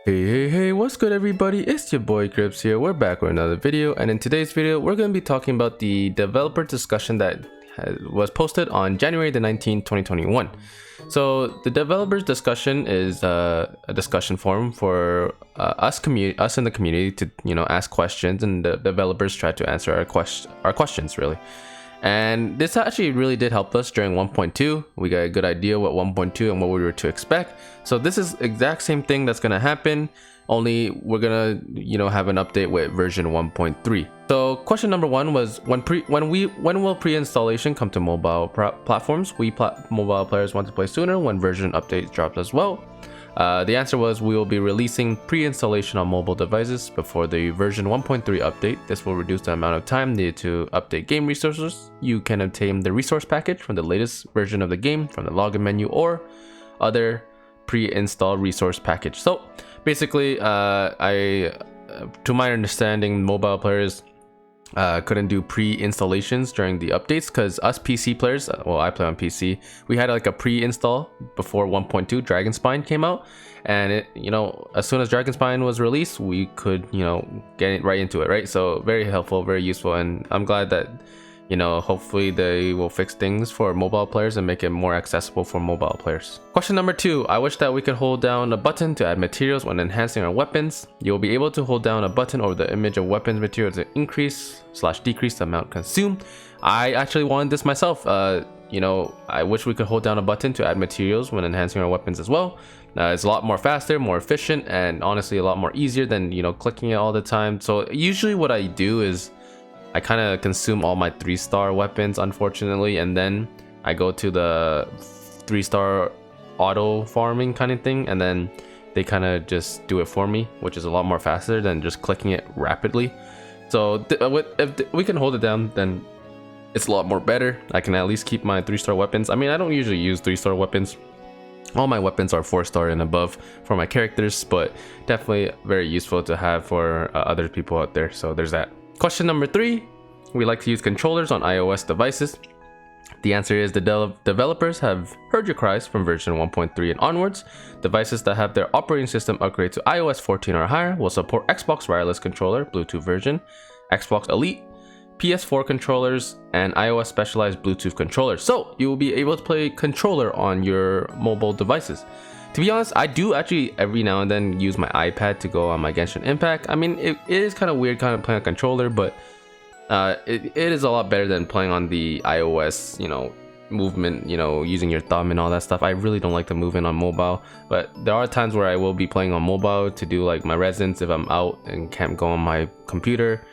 Hey, what's good everybody? It's your boy Krypts here. We're back with another video, and in today's video, we're going to be talking about the developer discussion that was posted on January the 19th, 2021. So the developers discussion is a discussion forum for us in the community to ask questions, and the developers try to answer our questions really. And this actually really did help us during 1.2. We got a good idea what 1.2 and what we were to expect. So this is exact same thing that's gonna happen, only we're gonna have an update with version 1.3. So question number one was when will pre-installation come to mobile platforms? Mobile players want to play sooner when version updates drops as well. The answer was we will be releasing pre-installation on mobile devices before the version 1.3 update. This will reduce the amount of time needed to update game resources. You can obtain the resource package from the latest version of the game from the login menu or other pre-install resource package. So basically, to my understanding, mobile players couldn't do pre-installations during the updates because us PC players, well, I play on PC, we had like a pre-install before 1.2 Dragonspine came out, and it, as soon as Dragonspine was released, we could get right into it, right? So very helpful, very useful, and I'm glad that hopefully they will fix things for mobile players and make it more accessible for mobile players. Question number two, I wish that we could hold down a button to add materials when enhancing our weapons. You will be able to hold down a button over the image of weapons material to increase/decrease the amount consumed. I actually wanted this myself. I wish we could hold down a button to add materials when enhancing our weapons as well. It's a lot more faster, more efficient, and honestly a lot more easier than clicking it all the time. So usually what I do is I kind of consume all my 3-star weapons, unfortunately, and then I go to the 3-star auto farming kind of thing, and then they kind of just do it for me, which is a lot more faster than just clicking it rapidly. So if we can hold it down, then it's a lot more better. I can at least keep my 3-star weapons. I mean, I don't usually use 3-star weapons. All my weapons are 4-star and above for my characters, but definitely very useful to have for other people out there. So there's that. Question number three, we like to use controllers on iOS devices. The answer is the developers have heard your cries from version 1.3 and onwards. Devices that have their operating system upgrade to iOS 14 or higher will support Xbox wireless controller, Bluetooth version, Xbox Elite, PS4 controllers, and iOS specialized Bluetooth controllers. So you will be able to play controller on your mobile devices. To be honest, I do actually every now and then use my iPad to go on my Genshin Impact. I mean, it is kind of weird kind of playing a controller, but it is a lot better than playing on the iOS, movement, using your thumb and all that stuff. I really don't like the movement on mobile, but there are times where I will be playing on mobile to do like my Resins if I'm out and can't go on my computer.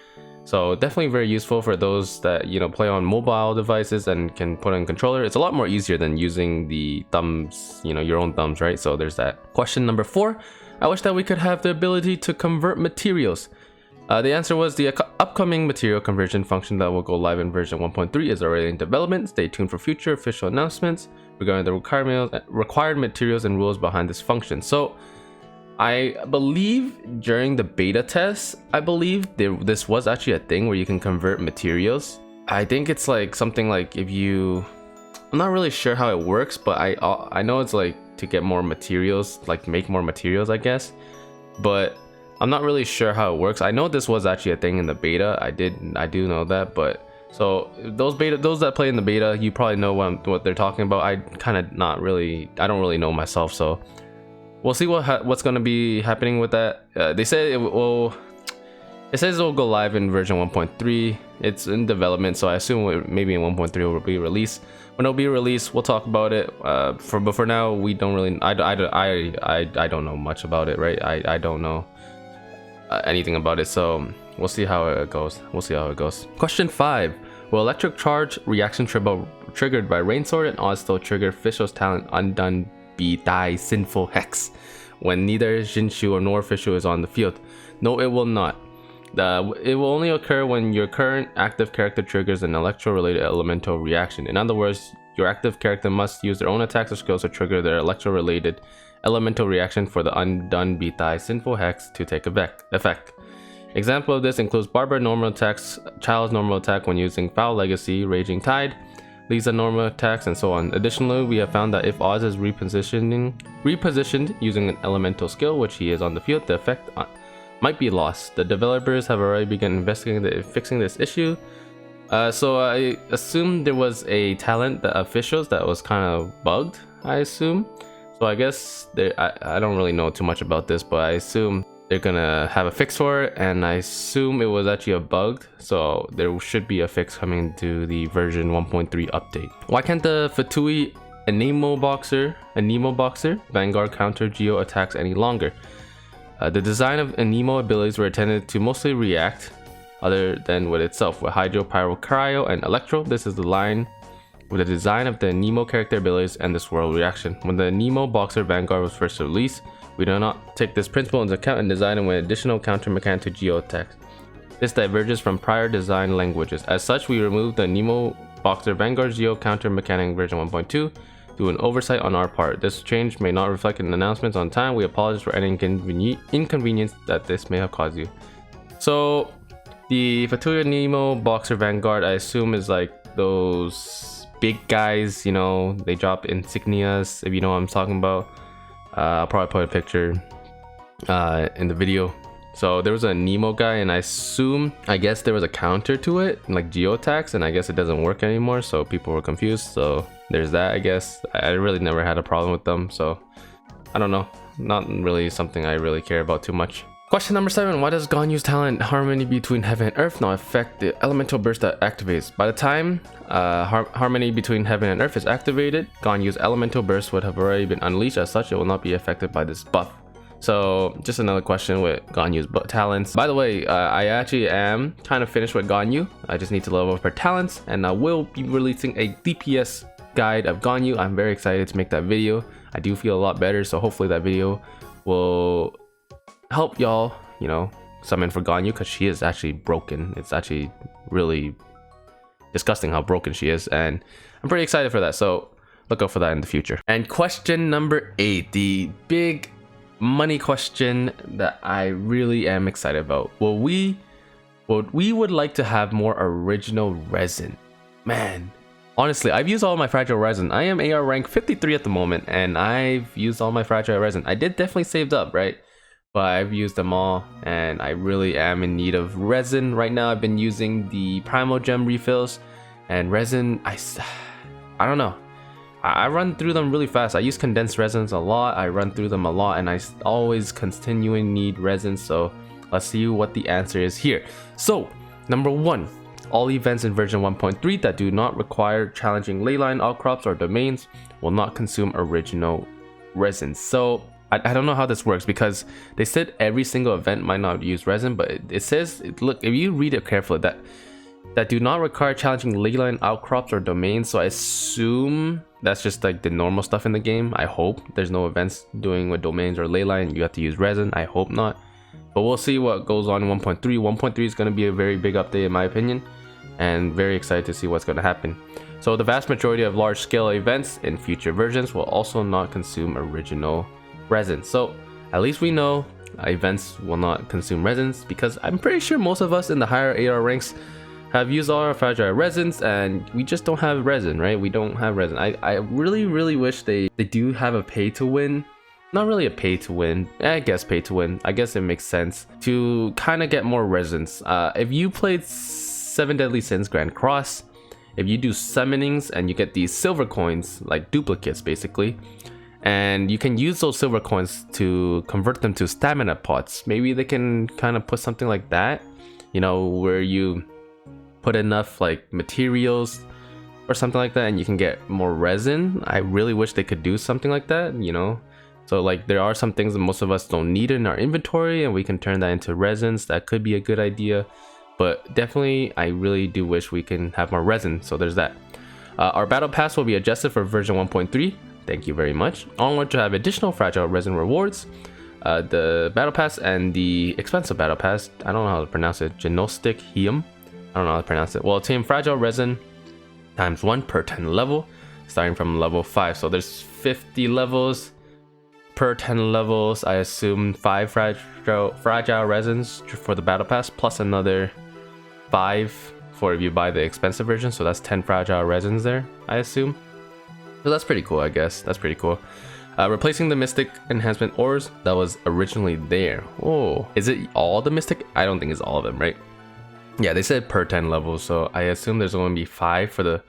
So definitely very useful for those that play on mobile devices and can put on controller. It's a lot more easier than using the thumbs, your own thumbs, right? So there's that. Question number four, I wish that we could have the ability to convert materials. The answer was the upcoming material conversion function that will go live in version 1.3 is already in development. Stay tuned for future official announcements regarding the required materials and rules behind this function. So I believe during the beta test, this was actually a thing where you can convert materials. I think it's like something like I'm not really sure how it works, but I know it's like to get more materials, like make more materials, I guess. But I'm not really sure how it works. I know this was actually a thing in the beta. I do know that, but so those that play in the beta, you probably know what they're talking about. I don't really know myself, so we'll see what's going to be happening with that. They say it says it will go live in version 1.3. It's in development, so I assume maybe in 1.3 it will be released. When it'll be released, we'll talk about it. But for now, we don't really. I don't know much about it, right? I don't know anything about it, so we'll see how it goes. Question 5: will electric charge reaction triggered by Rainsword and Oddstone trigger Fischl's talent Undone Be Thy Sinful Hex when neither Jinshu nor Fischl is on the field? No, it will not. It will only occur when your current active character triggers an electro-related elemental reaction. In other words, your active character must use their own attacks or skills to trigger their electro-related elemental reaction for the Undone Be Thy Sinful Hex to take effect. Example of this includes Barbara normal attacks, Child's normal attack when using Foul Legacy, Raging Tide, leads to normal attacks, and so on. Additionally, we have found that if Oz is repositioned using an elemental skill, which he is on the field, the effect might be lost. The developers have already begun investigating fixing this issue. So I assume there was a talent that officials that was kind of bugged, I assume. So I guess I don't really know too much about this, but I assume they're gonna have a fix for it, and I assume it was actually a bug, so there should be a fix coming to the version 1.3 update. Why can't the Fatui Anemo Boxer Vanguard counter Geo attacks any longer? The design of Anemo abilities were intended to mostly react other than with itself, with Hydro, Pyro, Cryo, and Electro. This is the line with the design of the Anemo character abilities and the swirl reaction. When the Anemo Boxer Vanguard was first released, we do not take this principle into account and design it with additional counter mechanic to Geo attacks. This diverges from prior design languages. As such, we removed the Anemo Boxer Vanguard Geo counter mechanic version 1.2 due an oversight on our part. This change may not reflect in announcements on time. We apologize for any inconvenience that this may have caused you. So the Fatui Anemo Boxer Vanguard, I assume, is like those big guys, you know, they drop insignias, if you know what I'm talking about. I'll probably put a picture in the video. So there was a Nemo guy, and I guess there was a counter to it, like geo attacks, and I guess it doesn't work anymore, so people were confused. So there's that, I guess. I really never had a problem with them, so I don't know. Not really something I really care about too much. Question number 7. Why does Ganyu's talent Harmony Between Heaven and Earth not affect the elemental burst that activates? By the time Harmony Between Heaven and Earth is activated, Ganyu's elemental burst would have already been unleashed. As such, it will not be affected by this buff. So just another question with Ganyu's talents. By the way, I actually am kind of finished with Ganyu. I just need to level up her talents, and I will be releasing a DPS guide of Ganyu. I'm very excited to make that video. I do feel a lot better, so hopefully that video will help y'all, you know, summon for Ganyu, because she is actually broken. It's actually really disgusting how broken she is, and I'm pretty excited for that, so look out for that in the future. And question number 8, the big money question that I really am excited about. We would like to have more original resin. Man, honestly, I've used all my fragile resin. I am AR rank 53 at the moment, and I've used all my fragile resin. I did definitely saved up, right? But I've used them all, and I really am in need of resin. Right now, I've been using the Primal Gem refills, and resin, I don't know. I run through them really fast. I use condensed resins a lot. I run through them a lot, and I always continually need resin. So let's see what the answer is here. So number 1, all events in version 1.3 that do not require challenging leyline outcrops or domains will not consume original resin. So I don't know how this works, because they said every single event might not use resin, but it says, look, if you read it carefully, that do not require challenging leyline outcrops or domains. So I assume that's just like the normal stuff in the game. I hope there's no events doing with domains or leyline. You have to use resin. I hope not, but we'll see what goes on in 1.3. 1.3 is going to be a very big update in my opinion, and very excited to see what's going to happen. So the vast majority of large scale events in future versions will also not consume original resin. So at least we know events will not consume resins, because I'm pretty sure most of us in the higher AR ranks have used all our fragile resins, and we just don't have resin, right? We don't have resin. I really wish they do have a pay to win. Not really a pay to win, I guess pay to win. I guess it makes sense to kind of get more resins. If you played 7 Deadly Sins Grand Cross, if you do summonings and you get these silver coins, like duplicates basically, and you can use those silver coins to convert them to stamina pots. Maybe they can kind of put something like that, you know, where you put enough like materials or something like that and you can get more resin. I really wish they could do something like that, you know. So like there are some things that most of us don't need in our inventory, and we can turn that into resins. That could be a good idea, but definitely I really do wish we can have more resin. So there's that. Our battle pass will be adjusted for version 1.3. Thank you very much. Onward to have additional fragile resin rewards. The battle pass and the expensive battle pass, I don't know how to pronounce it, Genostic Heum, I don't know how to pronounce it, will obtain fragile resin times 1 per 10 level, starting from level 5. So there's 50 levels per 10 levels. I assume 5 fragile resins for the battle pass, plus another 5 for if you buy the expensive version. So that's 10 fragile resins there, I assume. So that's pretty cool, I guess. That's pretty cool. Replacing the Mystic Enhancement ores that was originally there. Oh, is it all the Mystic? I don't think it's all of them, right? Yeah, they said per 10 levels, so I assume there's going to be 5 for the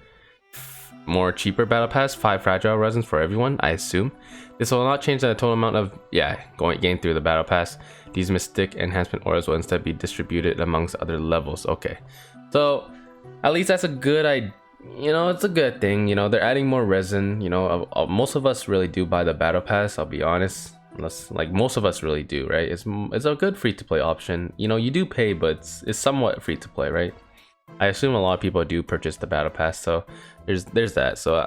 more cheaper battle pass, 5 fragile resins for everyone, I assume. This will not change the total amount of, getting through the battle pass. These Mystic Enhancement ores will instead be distributed amongst other levels. Okay, so at least that's a good idea. You know, it's a good thing. You know, they're adding more resin. You know, most of us really do buy the battle pass, I'll be honest. Unless, like, most of us really do, right? It's a good free-to-play option. You know, you do pay, but it's somewhat free-to-play, right? I assume a lot of people do purchase the battle pass, so there's that. So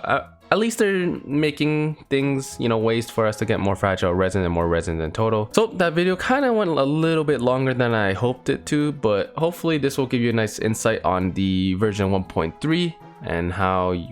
at least they're making things, you know, ways for us to get more fragile resin and more resin in total. So that video kind of went a little bit longer than I hoped it to, but hopefully this will give you a nice insight on the version 1.3 and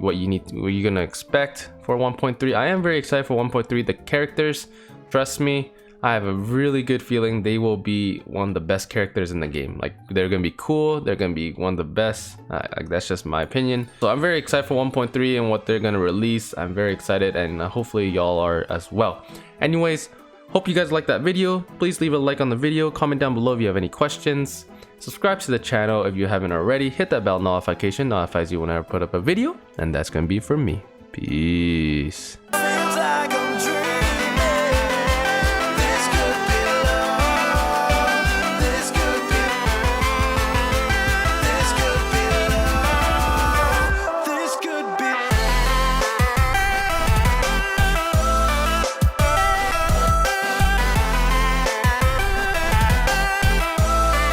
what you're gonna expect for 1.3. I am very excited for 1.3. The characters, trust me, I have a really good feeling they will be one of the best characters in the game. Like, they're gonna be cool, they're gonna be one of the best. Like, that's just my opinion. So I'm very excited for 1.3 and what they're gonna release. I'm very excited, and hopefully y'all are as well. Anyways, hope you guys liked that video. Please leave a like on the video, comment down below if you have any questions. Subscribe to the channel if you haven't already. Hit that bell notification, notifies you whenever I put up a video. And that's gonna be for me. Peace.